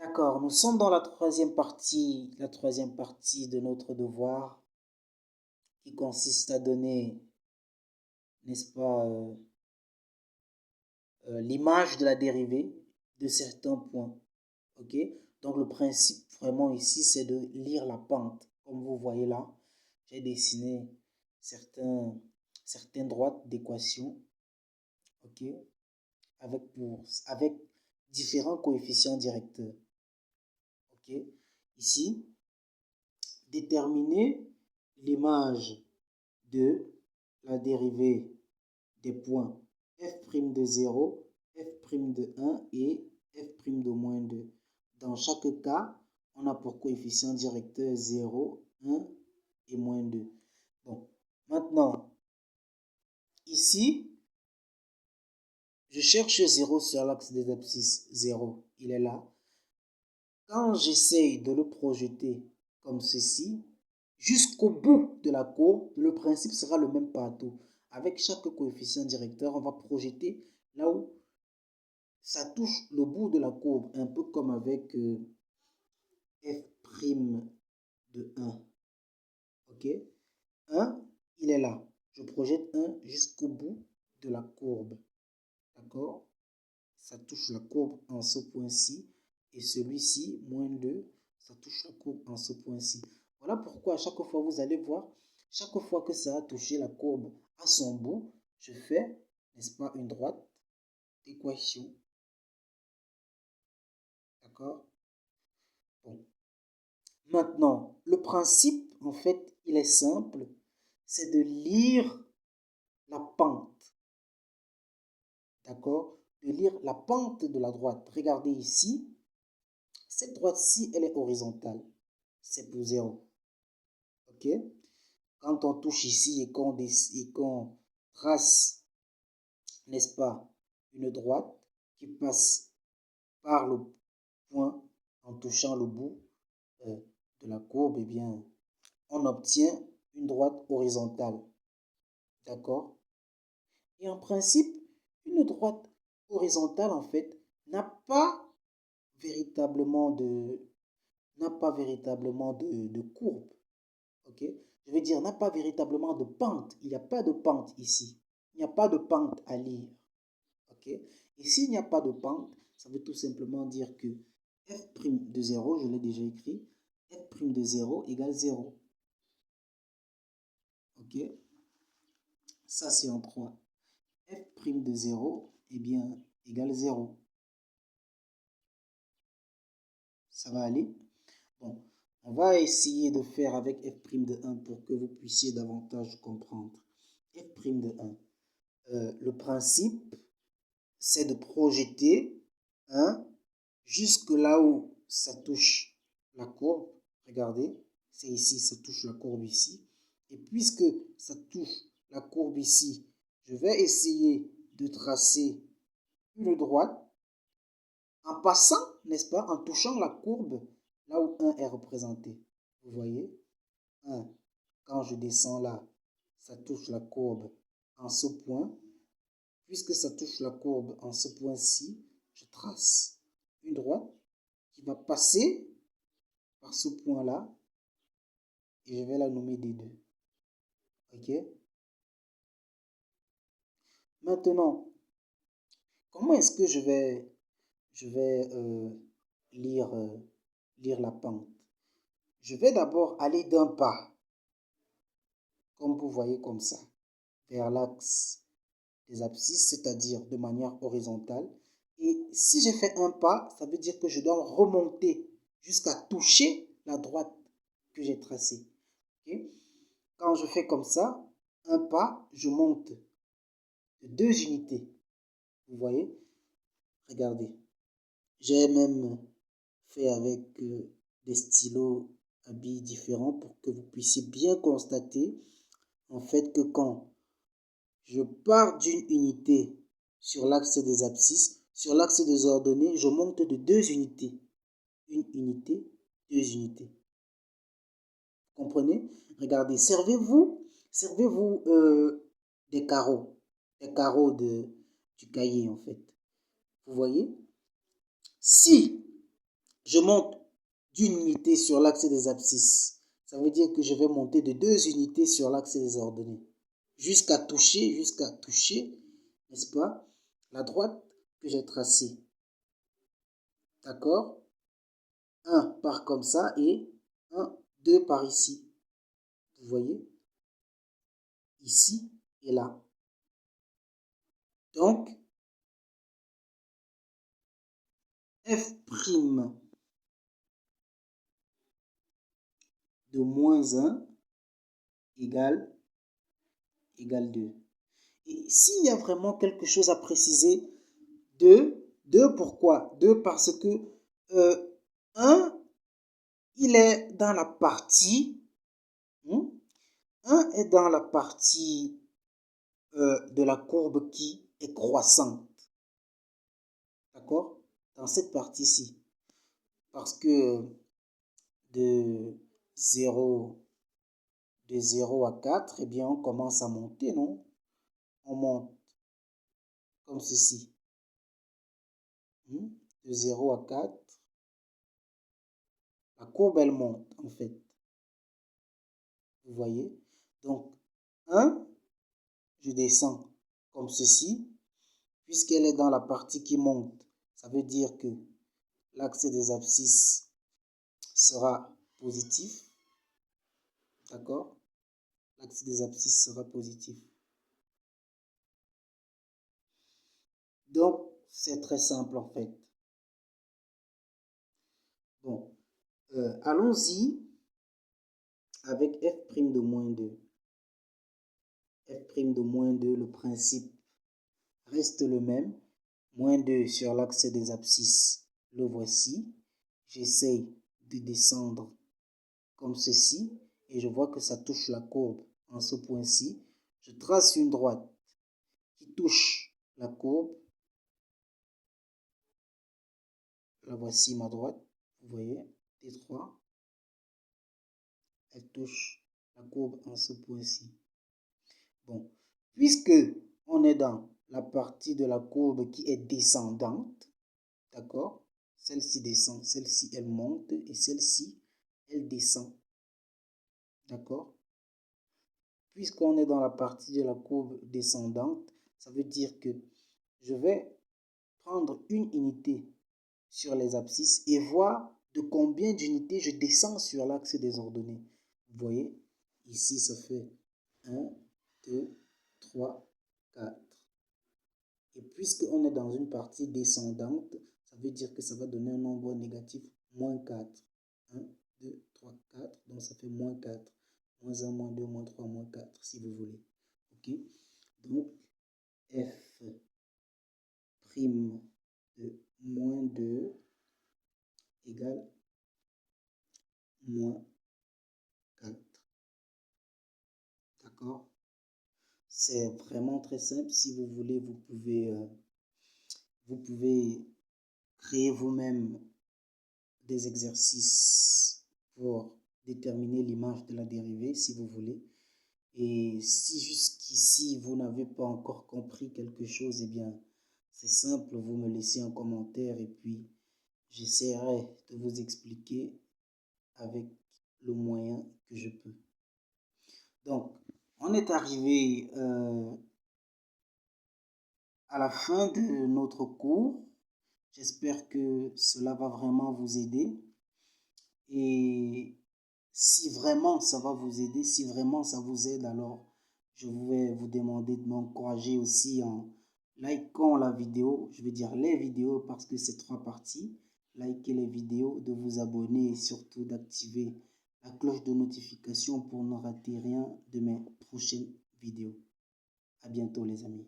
D'accord, nous sommes dans la troisième partie de notre devoir qui consiste à donner, n'est-ce pas, l'image de la dérivée de certains points. Ok? Donc le principe vraiment ici, c'est de lire la pente. Comme vous voyez là, j'ai dessiné certaines droites d'équation, ok, avec différents coefficients directeurs. Ok? Ici, déterminer l'image de la dérivée des points f' de 0, f' de 1 et f' de moins 2. Dans chaque cas, on a pour coefficient directeur 0, 1 et moins 2. Bon, maintenant, ici, je cherche 0 sur l'axe des abscisses. 0, il est là. Quand j'essaye de le projeter comme ceci, jusqu'au bout de la courbe, le principe sera le même partout. Avec chaque coefficient directeur, on va projeter là où ça touche le bout de la courbe, un peu comme avec f' de 1. Ok? 1, il est là. Je projette 1 jusqu'au bout de la courbe. D'accord? Ça touche la courbe en ce point-ci. Et celui-ci, moins 2, ça touche la courbe en ce point-ci. Voilà pourquoi à chaque fois, vous allez voir, chaque fois que ça a touché la courbe à son bout, je fais, n'est-ce pas, une droite d'équation. D'accord? Bon. Maintenant, le principe, en fait, il est simple. C'est de lire la pente. D'accord? De lire la pente de la droite. Regardez ici. Cette droite-ci, elle est horizontale. C'est pour 0. Ok? Quand on touche ici et qu'on trace, n'est-ce pas, une droite qui passe par le point en touchant le bout de la courbe, eh bien, on obtient une droite horizontale. D'accord? Et en principe, une droite horizontale, en fait, n'a pas véritablement de courbe. Ok? Je veux dire, n'a pas véritablement de pente. Il n'y a pas de pente ici. Il n'y a pas de pente à lire. Ok? Et s'il n'y a pas de pente, ça veut tout simplement dire que f' de 0, je l'ai déjà écrit, f' de 0 égale 0. Ok? Ça, c'est en 3. f' de 0, eh bien, égale 0. Ça va aller? Bon, on va essayer de faire avec f' de 1 pour que vous puissiez davantage comprendre. f' de 1. Le principe, c'est de projeter jusque là où ça touche la courbe. Regardez, c'est ici, ça touche la courbe ici. Et puisque ça touche la courbe ici, je vais essayer de tracer une droite en passant, n'est-ce pas, en touchant la courbe là où 1 est représenté. Vous voyez, 1, quand je descends là, ça touche la courbe en ce point. Puisque ça touche la courbe en ce point-ci, je trace une droite qui va passer par ce point-là et je vais la nommer D2. Ok? Maintenant, comment est-ce que je vais lire la pente? Je vais d'abord aller d'un pas, comme vous voyez comme ça, vers l'axe des abscisses, c'est-à-dire de manière horizontale. Et si j'ai fait un pas, ça veut dire que je dois remonter jusqu'à toucher la droite que j'ai tracée. Okay? Quand je fais comme ça, un pas, je monte de 2 unités. Vous voyez? Regardez. J'ai même fait avec des stylos à billes différents pour que vous puissiez bien constater en fait que quand je pars d'une unité sur l'axe des abscisses, sur l'axe des ordonnées, je monte de 2 unités. Une unité, 2 unités. Vous comprenez? Regardez, servez-vous des carreaux du cahier en fait. Vous voyez? Si je monte d'une unité sur l'axe des abscisses. Ça veut dire que je vais monter de 2 unités sur l'axe des ordonnées. Jusqu'à toucher, n'est-ce pas, la droite que j'ai tracée. D'accord? 1 part comme ça et 1, 2 par ici. Vous voyez? Ici et là. Donc, f' de moins 1 égale 2. Et s'il y a vraiment quelque chose à préciser, 2 pourquoi? 2 parce que 1, il est dans la partie, 1 est dans la partie de la courbe qui est croissante. D'accord? Dans cette partie-ci. Parce que de 0 à 4, eh bien, on commence à monter, non? On monte comme ceci. De 0 à 4, la courbe, elle monte, en fait. Vous voyez? Donc, 1, je descends comme ceci. Puisqu'elle est dans la partie qui monte, ça veut dire que l'axe des abscisses sera positif. D'accord? L'axe des abscisses sera positif. Donc, c'est très simple en fait. Bon, allons-y avec f' de moins 2. f' de moins 2, le principe reste le même. Moins 2 sur l'axe des abscisses, le voici. J'essaye de descendre comme ceci et je vois que ça touche la courbe en ce point-ci. Je trace une droite qui touche la courbe. La voici ma droite, vous voyez, T3. Elle touche la courbe en ce point-ci. Bon, puisque on est dans la partie de la courbe qui est descendante, d'accord? Celle-ci descend, celle-ci elle monte et celle-ci elle descend. D'accord? Puisqu'on est dans la partie de la courbe descendante, ça veut dire que je vais prendre une unité sur les abscisses et voir de combien d'unités je descends sur l'axe des ordonnées. Vous voyez, ici ça fait 1, 2, 3, 4. Et puisqu'on est dans une partie descendante, ça veut dire que ça va donner un nombre négatif, moins 4. 1, 2, 3, 4. Donc ça fait moins 4. Moins 1, moins 2, moins 3, moins 4, si vous voulez. Ok? Donc, f' de moins 2 égale moins 4. D'accord? C'est vraiment très simple. Si vous voulez, vous pouvez créer vous-même des exercices pour déterminer l'image de la dérivée, si vous voulez. Et si jusqu'ici, vous n'avez pas encore compris quelque chose, eh bien, c'est simple, vous me laissez un commentaire et puis j'essaierai de vous expliquer avec le moyen que je peux. Donc, on est arrivé à la fin de notre cours. J'espère que cela va vraiment vous aider. Et si vraiment ça va vous aider, si vraiment ça vous aide, alors je vais vous demander de m'encourager aussi en likant la vidéo. Je veux dire les vidéos parce que c'est 3 parties. Likez les vidéos, de vous abonner et surtout d'activer la cloche de notification pour ne rater rien de mes prochaines vidéos. À bientôt les amis.